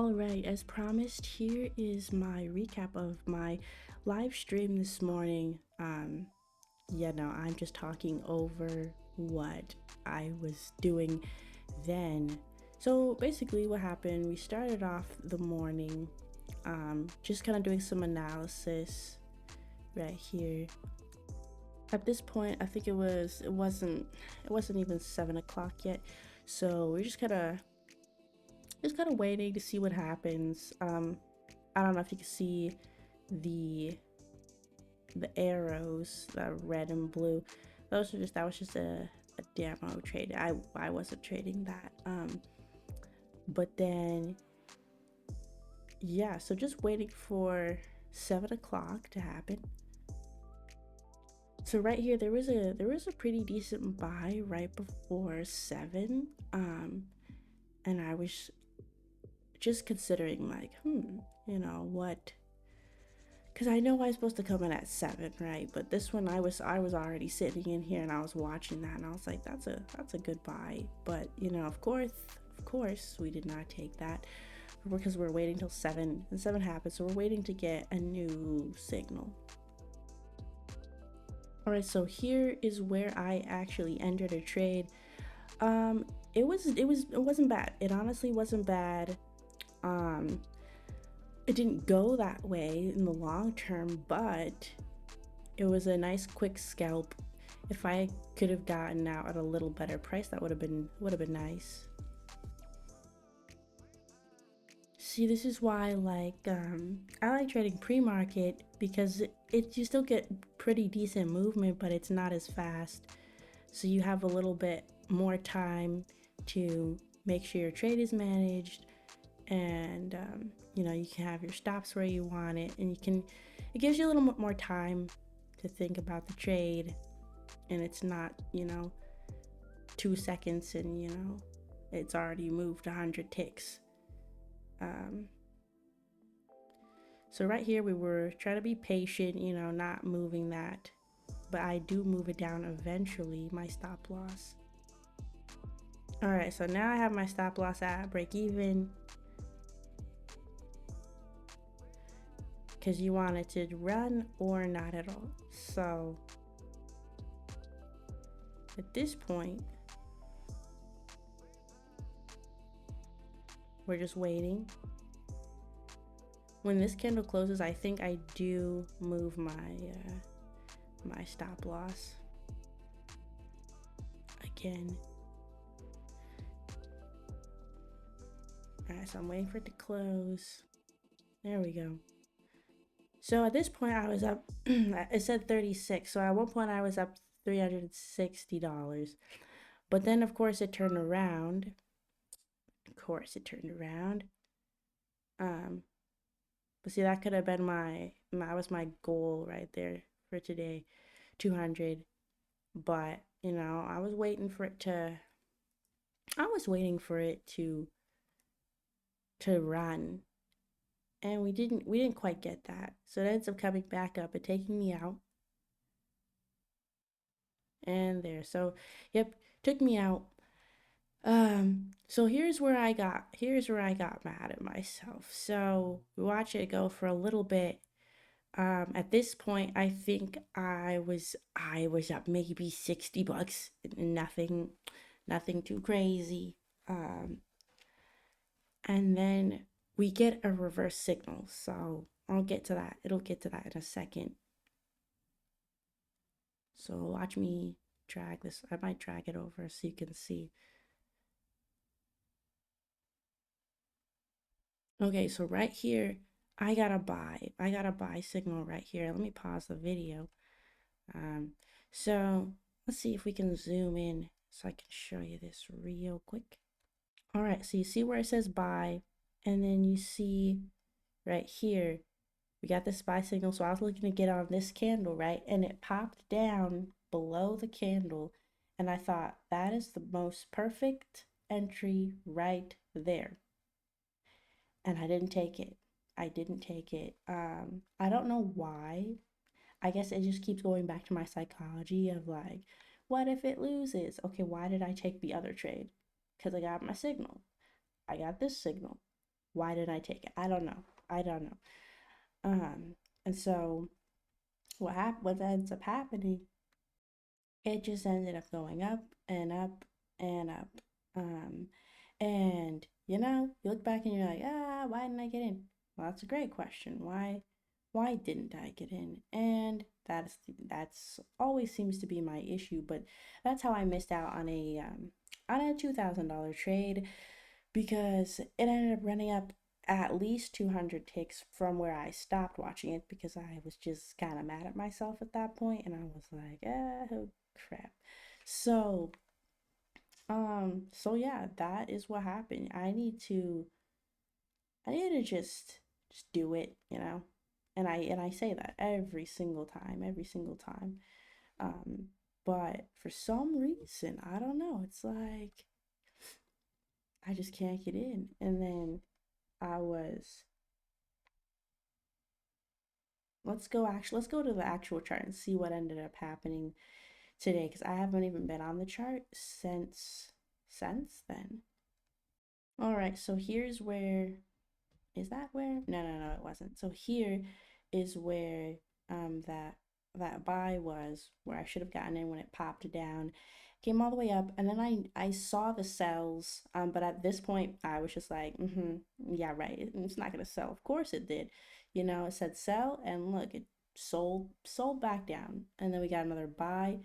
All right, as promised, here is my recap of my live stream this morning. I'm just talking over what I was doing then. So basically, what happened, we started off the morning, just kind of doing some analysis right here. At this point, I think it wasn't even 7 o'clock yet. So we're just kind of waiting to see what happens. I don't know if you can see the arrows, the red and blue. That was just a demo trade. I wasn't trading that. But then yeah, so just waiting for 7 o'clock to happen. So right here there was a pretty decent buy right before 7. And I was just considering like, what, because I know I was supposed to come in at 7, right? But this one I was already sitting in here and I was watching that and I was like, that's a good buy. But of course we did not take that because we're waiting till 7 and 7 happens, so we're waiting to get a new signal. All right, so here is where I actually entered a trade. It wasn't bad. It honestly wasn't bad. It didn't go that way in the long term, but it was a nice quick scalp. If I could have gotten out at a little better price, that would have been nice. See, this is why I like trading pre-market, because you still get pretty decent movement, but it's not as fast. So you have a little bit more time to make sure your trade is managed, and you can have your stops where you want it, and it gives you a little bit more time to think about the trade, and it's not 2 seconds and it's already moved 100 ticks. So right here we were trying to be patient, not moving that, but I do move it down eventually, my stop loss. All right, so now I have my stop loss at break even, because you want it to run or not at all. So at this point, we're just waiting. When this candle closes, I think I do move my my stop loss again. All right, so I'm waiting for it to close. There we go. So at this point I was up, it said 36. So at one point I was up $360. But then of course it turned around. But see, that could have been that was my goal right there for today, 200. But I was waiting for it to run, and we didn't quite get that. So it ends up coming back up and taking me out. And there. So yep, took me out. So here's where I got mad at myself. So we watch it go for a little bit. At this point I think I was up maybe $60. Nothing too crazy. And then we get a reverse signal. So I'll get to that. It'll get to that in a second. So watch me drag this. I might drag it over so you can see. Okay, so right here, I got a buy signal right here. Let me pause the video. So let's see if we can zoom in so I can show you this real quick. All right, so you see where it says buy, and then you see right here, we got this buy signal. So I was looking to get on this candle, right? And it popped down below the candle, and I thought that is the most perfect entry right there. And I didn't take it. I don't know why. I guess it just keeps going back to my psychology of like, what if it loses? Okay, why did I take the other trade? Because I got my signal. I got this signal. Why didn't I take it? I don't know. I don't know. And so what ends up happening, it just ended up going up and up and up. Um, and you look back and you're like, why didn't I get in? Well, that's a great question. Why didn't I get in? And that's always seems to be my issue, but that's how I missed out on a $2,000 trade because it ended up running up at least 200 ticks from where I stopped watching it because I was just kind of mad at myself at that point and I was like, oh crap. So, so yeah, that is what happened. I need to just do it, And I say that every single time, every single time. Um, but for some reason, I don't know, it's like I just can't get in. And then I was let's go to the actual chart and see what ended up happening today because I haven't even been on the chart since then. All right, so here's where is that where? No, it wasn't. So here is where that buy was, where I should have gotten in when it popped down. Came all the way up, and then I saw the sells. But at this point, I was just like, yeah, right. It's not gonna sell. Of course it did. It said sell, and look, it sold back down, and then we got another buy,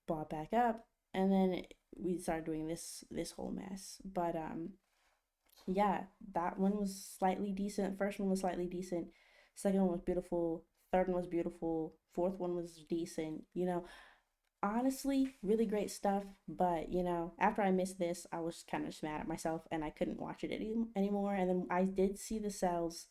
bought back up, and then we started doing this whole mess. But yeah, that one was slightly decent. First one was slightly decent. Second one was beautiful. Third one was beautiful. Fourth one was decent. Honestly, really great stuff. But, after I missed this, I was kind of just mad at myself and I couldn't watch it anymore. And then I did see the cells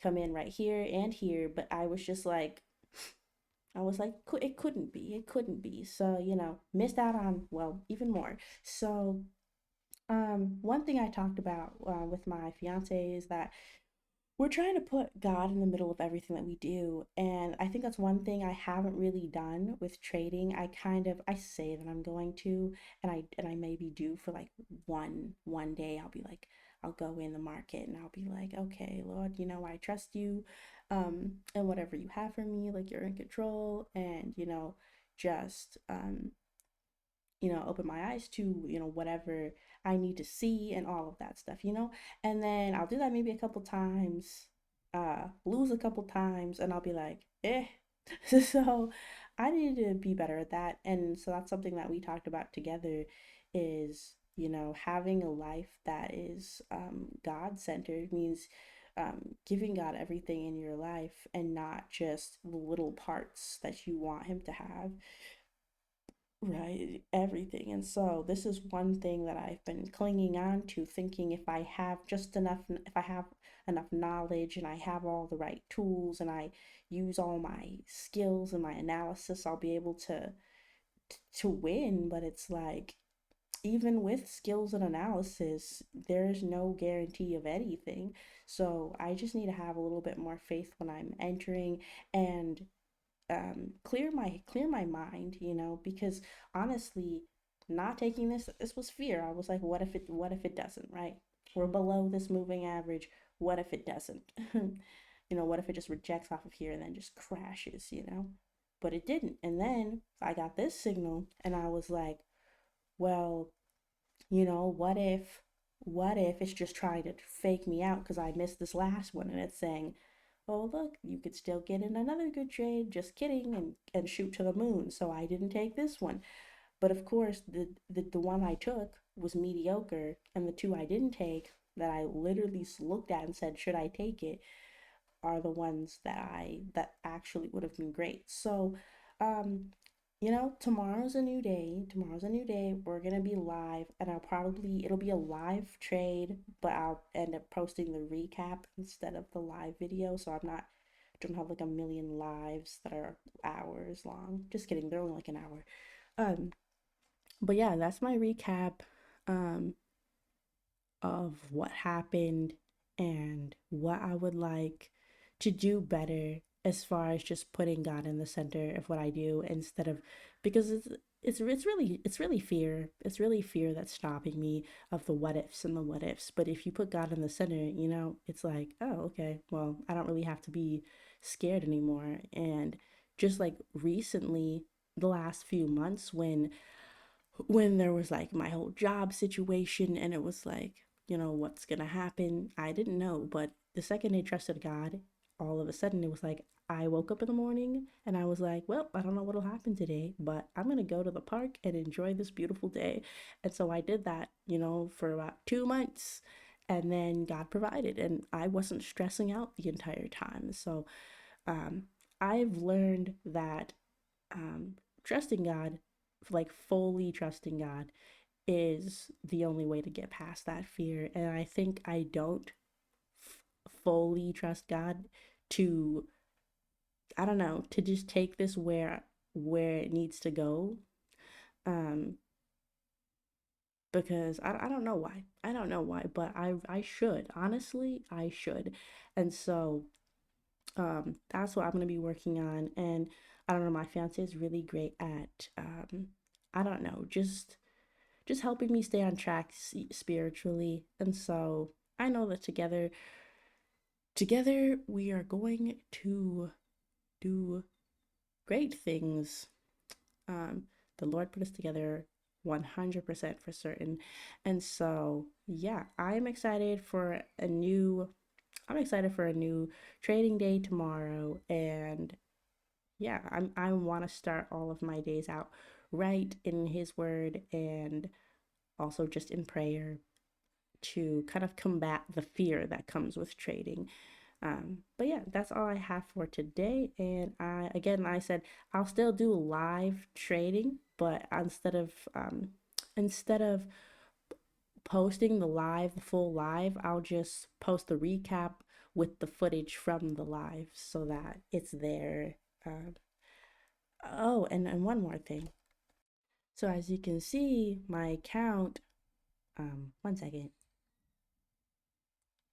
come in right here and here, but I was like, it couldn't be. It couldn't be. So, missed out on, well, even more. So, one thing I talked about with my fiance is that we're trying to put God in the middle of everything that we do. And I think that's one thing I haven't really done with trading. I say that I'm going to, and I maybe do for like one day. I'll be like, I'll go in the market and I'll be like, okay, Lord, I trust you, and whatever you have for me, like you're in control, and just open my eyes to, whatever I need to see and all of that stuff. And then I'll do that maybe a couple times, lose a couple times, and I'll be like, eh. So I need to be better at that. And so that's something that we talked about together is, having a life that is God-centered means giving God everything in your life and not just the little parts that you want Him to have. Right, everything. And so this is one thing that I've been clinging on to, thinking if I have enough knowledge and I have all the right tools and I use all my skills and my analysis, I'll be able to win. But it's like, even with skills and analysis, there's no guarantee of anything. So I just need to have a little bit more faith when I'm entering and clear my mind, because honestly, not taking this was fear. I was like, what if it doesn't, right? We're below this moving average. What if it doesn't? What if it just rejects off of here and then just crashes? But it didn't. And then I got this signal and I was like, well, what if it's just trying to fake me out because I missed this last one and it's saying, oh, look, you could still get in another good trade, just kidding, and shoot to the moon. So I didn't take this one. But of course, the one I took was mediocre, and the two I didn't take that I literally looked at and said, should I take it, are the ones that actually would have been great. So, um, tomorrow's a new day. Tomorrow's a new day. We're gonna be live, and it'll be a live trade, but I'll end up posting the recap instead of the live video. So don't have like a million lives that are hours long. Just kidding, they're only like an hour. Um, but yeah, that's my recap um of what happened and what I would like to do better as far as just putting God in the center of what I do instead of because it's really fear. It's really fear that's stopping me of the what ifs and the what ifs. But if you put God in the center, it's like, oh, okay, well, I don't really have to be scared anymore. And just like recently, the last few months when there was like my whole job situation and it was like, what's gonna happen? I didn't know, but the second I trusted God, all of a sudden it was like I woke up in the morning and I was like, well, I don't know what'll happen today, but I'm gonna go to the park and enjoy this beautiful day. And so I did that, for about 2 months. And then God provided, and I wasn't stressing out the entire time. So um, I've learned that trusting God, like fully trusting God, is the only way to get past that fear. And I think I don't fully trust God to, I don't know, to just take this where it needs to go. Um, because I don't know why. I don't know why, but I should. Honestly, I should. And so that's what I'm gonna be working on. And I don't know, my fiance is really great at I don't know, just helping me stay on track spiritually. And so I know that together we are going to do great things. um the Lord put us together 100% for certain. And so yeah, I'm excited for a new trading day tomorrow. And yeah, I want to start all of my days out right in his word, and also just in prayer, to kind of combat the fear that comes with trading. But yeah, that's all I have for today. And I said I'll still do live trading, but instead of posting the full live, I'll just post the recap with the footage from the live so that it's there. Um, oh, and one more thing. So as you can see, my account, one second.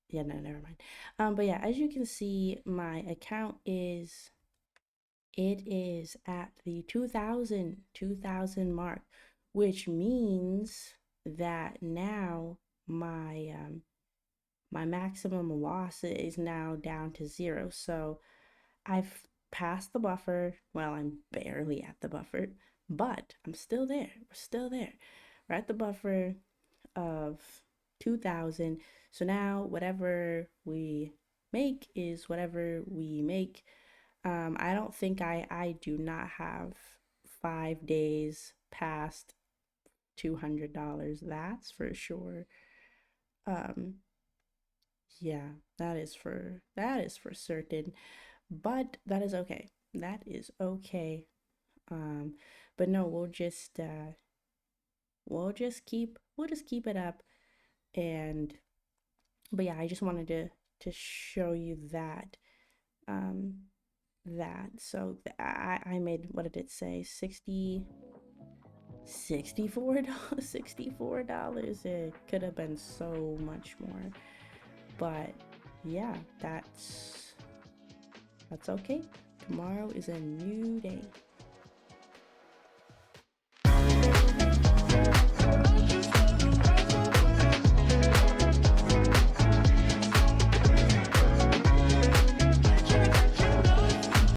Yeah, no, never mind. But yeah, as you can see, my account it is at the 2000 mark, which means that now my maximum loss is now down to 0. So I've passed the buffer. Well, I'm barely at the buffer, but I'm still there. We're still there. We're at the buffer of 2000. So now whatever we make is whatever we make. I don't think I do not have 5 days past $200. That's for sure. Um, yeah, that is for certain. But that is okay. That is okay. Um, but no, we'll just keep it up. And but yeah, I just wanted to show you that. Um, I made, what did it say, 64 dollars. $64. It could have been so much more, but yeah, that's okay. Tomorrow is a new day.